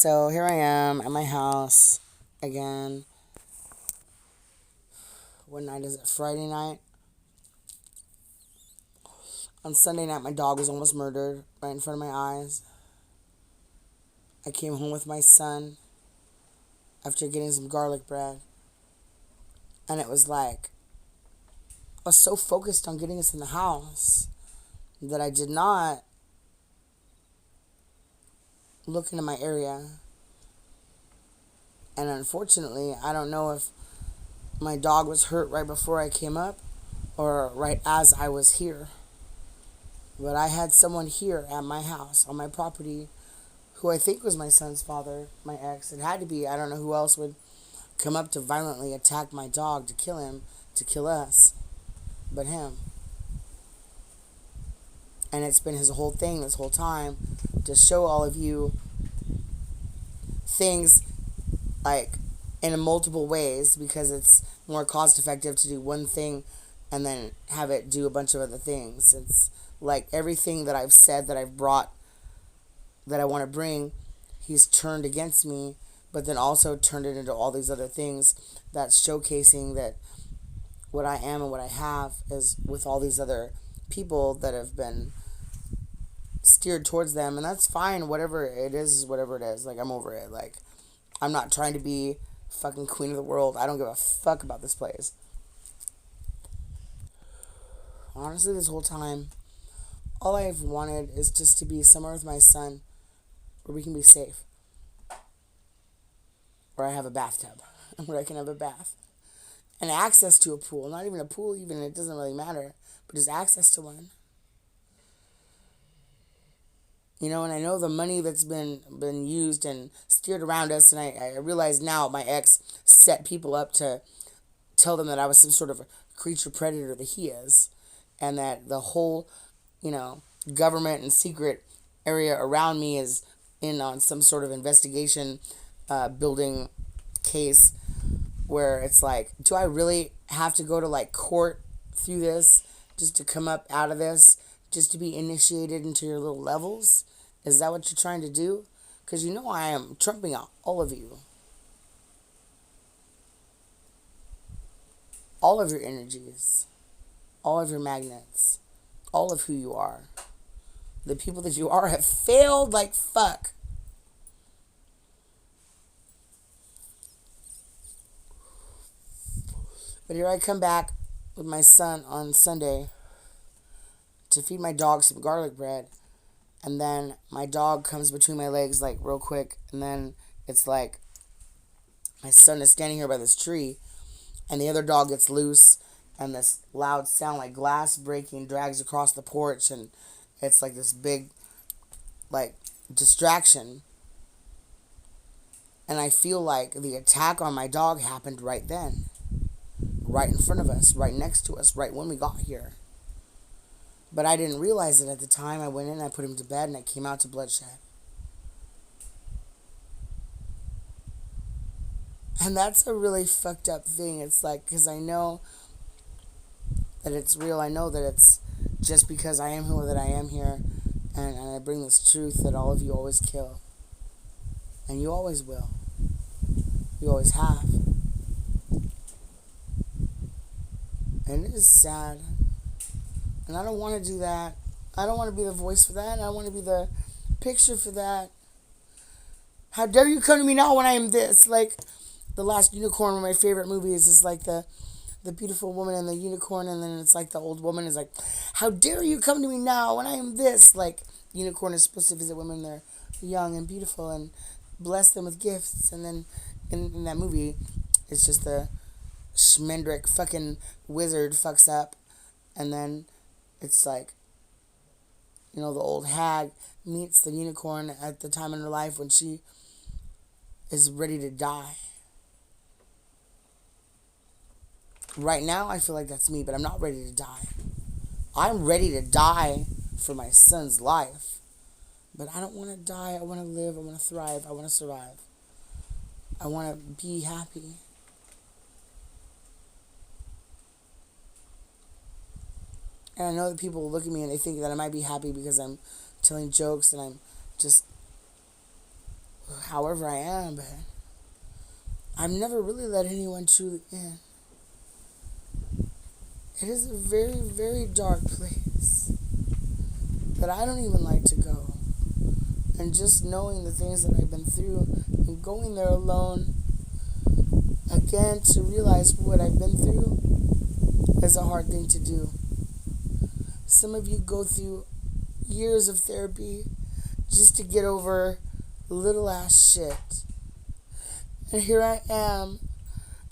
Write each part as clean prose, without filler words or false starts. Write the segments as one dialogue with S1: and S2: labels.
S1: So here I am at my house again. What night is it? Friday night. On Sunday night, my dog was almost murdered right in front of my eyes. I came home with my son after getting some garlic bread. And it was like, I was so focused on getting us in the house that I did not look into my area. And unfortunately, I don't know if my dog was hurt right before I came up or right as I was here. But I had someone here at my house, on my property, who I think was my son's father, my ex. It had to be. I don't know who else would come up to violently attack my dog to kill him, to kill us, but him. And it's been his whole thing this whole time to show all of you things like in multiple ways, because it's more cost effective to do one thing and then have it do a bunch of other things. It's like everything that I've said that I've brought, that I want to bring, he's turned against me, but then also turned it into all these other things that's showcasing that what I am and what I have is with all these other people that have been steered towards them. And that's fine. Whatever it is whatever it is. Like, I'm over it. Like, I'm not trying to be fucking queen of the world. I don't give a fuck about this place. Honestly, this whole time, all I've wanted is just to be somewhere with my son where we can be safe. Where I have a bathtub. Where I can have a bath. And access to a pool. Not even a pool, even. It doesn't really matter. But just access to one. You know, and I know the money that's been used and steered around us, and I realize now my ex set people up to tell them that I was some sort of a creature predator that he is, and that the whole, government and secret area around me is in on some sort of investigation building case where it's like, do I really have to go to like court through this just to come up out of this, just to be initiated into your little levels? Is that what you're trying to do? Because you know I am trumping out all of you. All of your energies. All of your magnets. All of who you are. The people that you are have failed like fuck. But here I come back with my son on Sunday to feed my dog some garlic bread. And then my dog comes between my legs like real quick. And then it's like my son is standing here by this tree. And the other dog gets loose. And this loud sound like glass breaking drags across the porch. And it's like this big like distraction. And I feel like the attack on my dog happened right then. Right in front of us. Right next to us. Right when we got here. But I didn't realize it at the time. I went in, I put him to bed, and I came out to bloodshed. And that's a really fucked up thing. It's like, because I know that it's real. I know that it's just because I am who that I am here. And I bring this truth that all of you always kill. And you always will. You always have. And it is sad. And I don't want to do that. I don't want to be the voice for that. I don't want to be the picture for that. How dare you come to me now when I am this? Like, The Last Unicorn, one of my favorite movies, is like the beautiful woman and the unicorn, and then it's like the old woman is like, how dare you come to me now when I am this? Like, unicorn is supposed to visit women, they're young and beautiful and bless them with gifts. And then in that movie, it's just the Schmendrick fucking wizard fucks up, and then it's like, the old hag meets the unicorn at the time in her life when she is ready to die. Right now, I feel like that's me, but I'm not ready to die. I'm ready to die for my son's life. But I don't want to die. I want to live. I want to thrive. I want to survive. I want to be happy. And I know that people look at me and they think that I might be happy because I'm telling jokes and I'm just however I am, but I've never really let anyone truly in. It is a very, very dark place that I don't even like to go. And just knowing the things that I've been through and going there alone again to realize what I've been through is a hard thing to do. Some of you go through years of therapy just to get over little ass shit. And here I am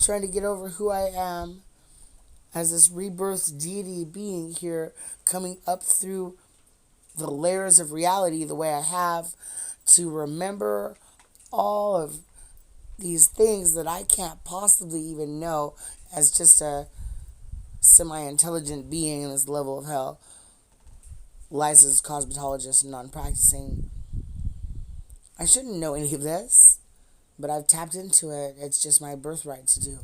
S1: trying to get over who I am as this rebirthed deity being here, coming up through the layers of reality the way I have, to remember all of these things that I can't possibly even know as just a semi-intelligent being in this level of hell. Licensed cosmetologist and non-practicing. I shouldn't know any of this, but I've tapped into it. It's just my birthright to do.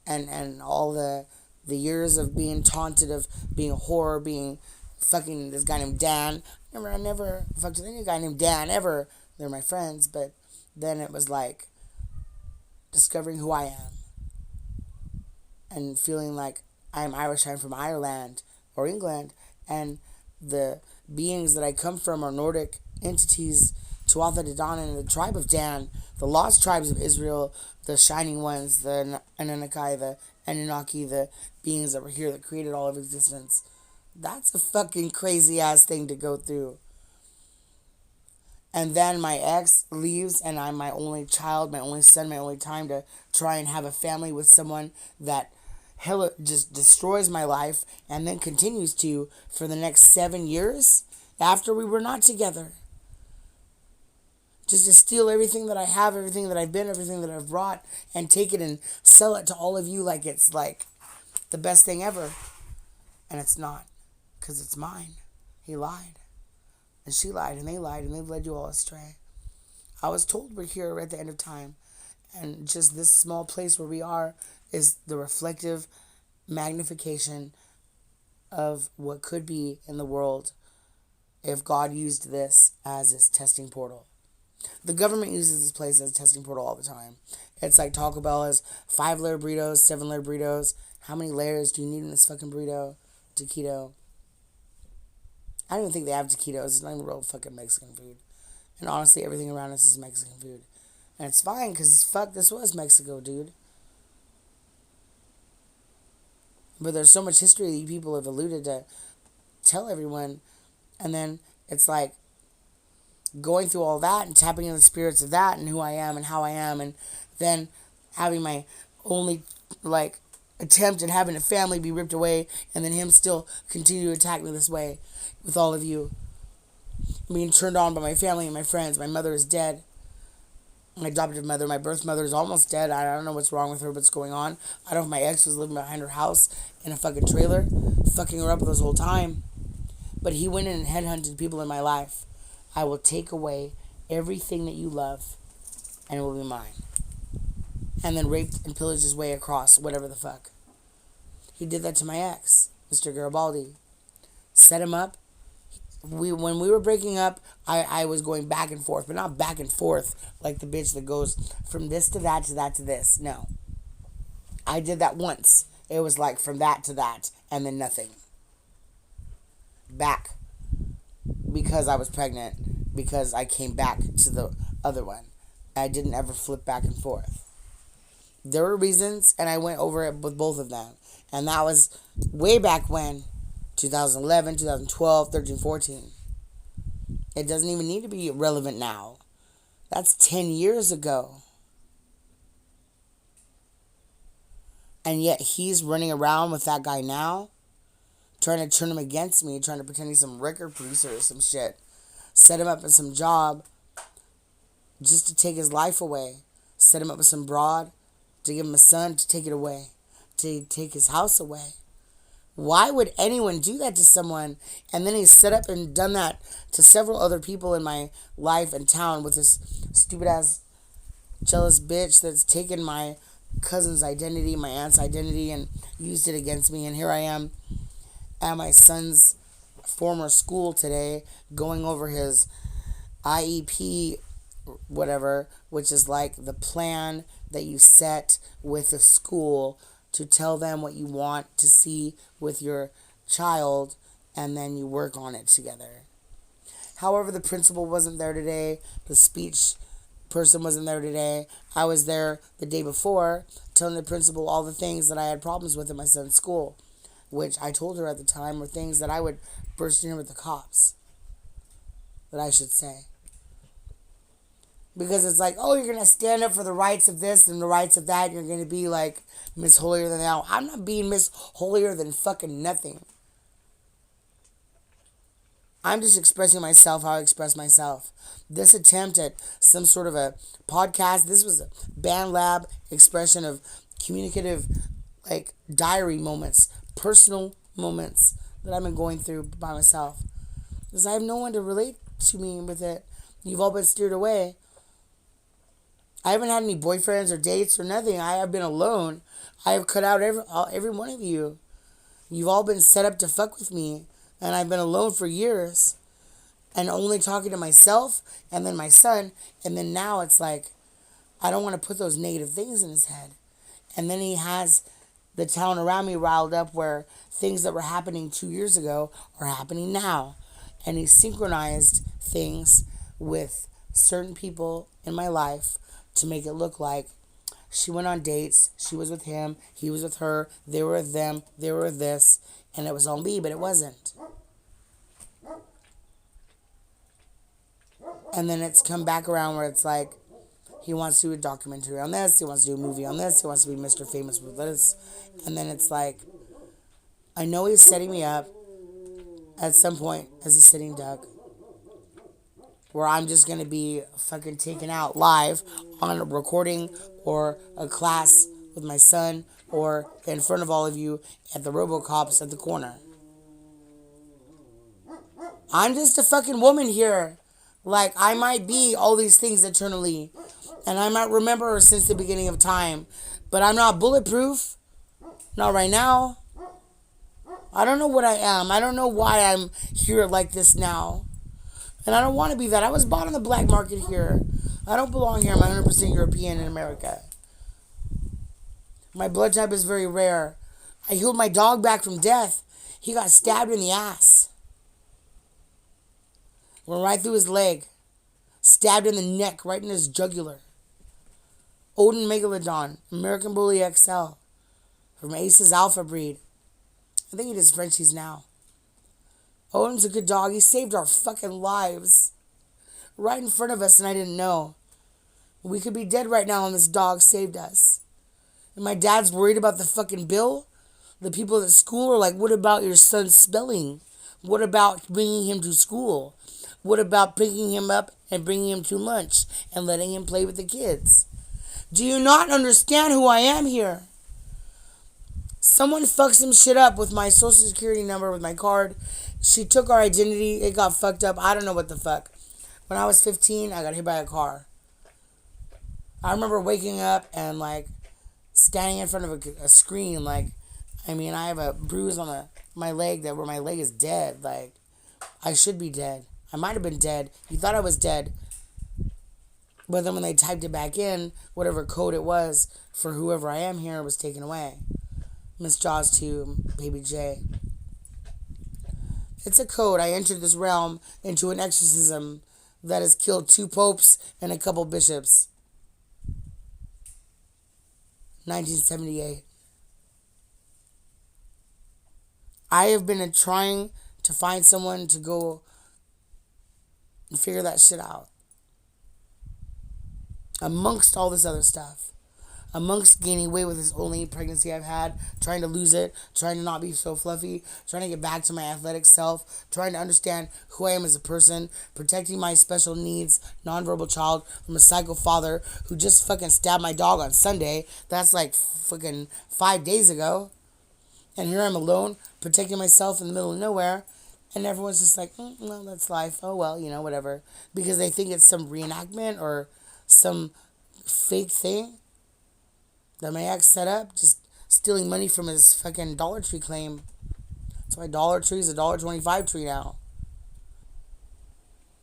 S1: And all the years of being taunted, of being a whore, being fucking this guy named Dan. I never fucked with any guy named Dan ever. They're my friends, but then it was like discovering who I am and feeling like I'm Irish, I'm from Ireland or England, and the beings that I come from are Nordic entities, Tuatha De Danann and the tribe of Dan, the lost tribes of Israel, the shining ones, the Anunnaki, the Anunnaki, the beings that were here that created all of existence. That's a fucking crazy ass thing to go through. And then my ex leaves and I'm my only child, my only son, my only time to try and have a family with someone that hell just destroys my life and then continues to for the next 7 years after we were not together. Just to steal everything that I have, everything that I've been, everything that I've brought, and take it and sell it to all of you like it's like the best thing ever. And it's not, because it's mine. He lied. And she lied, and they've led you all astray. I was told we're here at the end of time, and just this small place where we are is the reflective magnification of what could be in the world if God used this as his testing portal. The government uses this place as a testing portal all the time. It's like Taco Bell has 5-layer burritos, 7-layer burritos. How many layers do you need in this fucking burrito? Taquito. I don't even think they have taquitos. It's not even real fucking Mexican food. And honestly, everything around us is Mexican food. And it's fine, because fuck, this was Mexico, dude. But there's so much history that you people have alluded to tell everyone. And then it's like going through all that and tapping into the spirits of that and who I am and how I am. And then having my only, like, attempt at having a family be ripped away. And then him still continue to attack me this way with all of you. Being turned on by my family and my friends. My mother is dead. My adoptive mother, my birth mother, is almost dead. I don't know what's wrong with her, what's going on. I don't know if my ex was living behind her house in a fucking trailer, fucking her up this whole time. But he went in and headhunted people in my life. I will take away everything that you love, and it will be mine. And then raped and pillaged his way across, whatever the fuck. He did that to my ex, Mr. Garibaldi. Set him up. When we were breaking up, I was going back and forth, but not back and forth like the bitch that goes from this to that to that to this. No. I did that once. It was like from that to that, and then nothing. Back. Because I was pregnant. Because I came back to the other one. I didn't ever flip back and forth. There were reasons, and I went over it with both of them. And that was way back when. 2011, 2012, 13, 14. It doesn't even need to be relevant now. That's 10 years ago. And yet he's running around with that guy now, trying to turn him against me, trying to pretend he's some record producer or some shit. Set him up in some job just to take his life away. Set him up with some broad to give him a son to take it away, to take his house away. Why would anyone do that to someone? And then he's set up and done that to several other people in my life and town with this stupid ass jealous bitch that's taken my cousin's identity, my aunt's identity, and used it against me. And here I am at my son's former school today going over his IEP whatever, which is like the plan that you set with the school to tell them what you want to see with your child, and then you work on it together. However, the principal wasn't there today. The speech person wasn't there today. I was there the day before telling the principal all the things that I had problems with in my son's school, which I told her at the time were things that I would burst in with the cops, that I should say. Because it's like, oh, you're going to stand up for the rights of this and the rights of that. And you're going to be like Miss Holier Than Thou. I'm not being Miss Holier Than fucking nothing. I'm just expressing myself how I express myself. This attempt at some sort of a podcast, this was a band lab expression of communicative, like, diary moments, personal moments that I've been going through by myself. Because I have no one to relate to me with it. You've all been steered away. I haven't had any boyfriends or dates or nothing. I have been alone. I have cut out every one of you. You've all been set up to fuck with me. And I've been alone for years. And only talking to myself and then my son. And then now it's like, I don't want to put those negative things in his head. And then he has the town around me riled up where things that were happening 2 years ago are happening now. And he synchronized things with certain people in my life to make it look like she went on dates, she was with him, he was with her, they were with them, they were with this, and it was on me, but it wasn't. And then it's come back around where it's like, he wants to do a documentary on this, he wants to do a movie on this, he wants to be Mr. Famous with this, and then it's like, I know he's setting me up at some point as a sitting duck, where I'm just going to be fucking taken out live on a recording or a class with my son or in front of all of you at the RoboCops at the corner. I'm just a fucking woman here. Like, I might be all these things eternally, and I might remember her since the beginning of time, but I'm not bulletproof. Not right now. I don't know what I am. I don't know why I'm here like this now. And I don't want to be that. I was bought on the black market here. I don't belong here. I'm 100% European in America. My blood type is very rare. I healed my dog back from death. He got stabbed in the ass. Went right through his leg. Stabbed in the neck, right in his jugular. Odin Megalodon, American Bully XL. From Ace's Alpha breed. I think he does Frenchies now. Odin's a good dog. He saved our fucking lives. Right in front of us, and I didn't know. We could be dead right now, and this dog saved us. And my dad's worried about the fucking bill. The people at school are like, what about your son's spelling? What about bringing him to school? What about picking him up and bringing him to lunch and letting him play with the kids? Do you not understand who I am here? Someone fucked some shit up with my social security number, with my card. She took our identity. It got fucked up. I don't know what the fuck. When I was 15, I got hit by a car. I remember waking up and, like, standing in front of a screen. Like, I mean, I have a bruise on my leg where my leg is dead. Like, I should be dead. I might have been dead. You thought I was dead. But then when they typed it back in, whatever code it was for whoever I am here was taken away. Miss Jaws 2, Baby J. It's a code. I entered this realm into an exorcism that has killed 2 popes and a couple bishops. 1978. I have been trying to find someone to go and figure that shit out. Amongst all this other stuff. Amongst gaining weight with this only pregnancy I've had, trying to lose it, trying to not be so fluffy, trying to get back to my athletic self, trying to understand who I am as a person, protecting my special needs, nonverbal child from a psycho father who just fucking stabbed my dog on Sunday. That's like fucking 5 days ago. And here I'm alone, protecting myself in the middle of nowhere, and everyone's just like, well, that's life. Oh, well, you know, whatever. Because they think it's some reenactment or some fake thing that my ex set up, just stealing money from his fucking Dollar Tree claim. That's why Dollar Tree is a $1.25 tree now.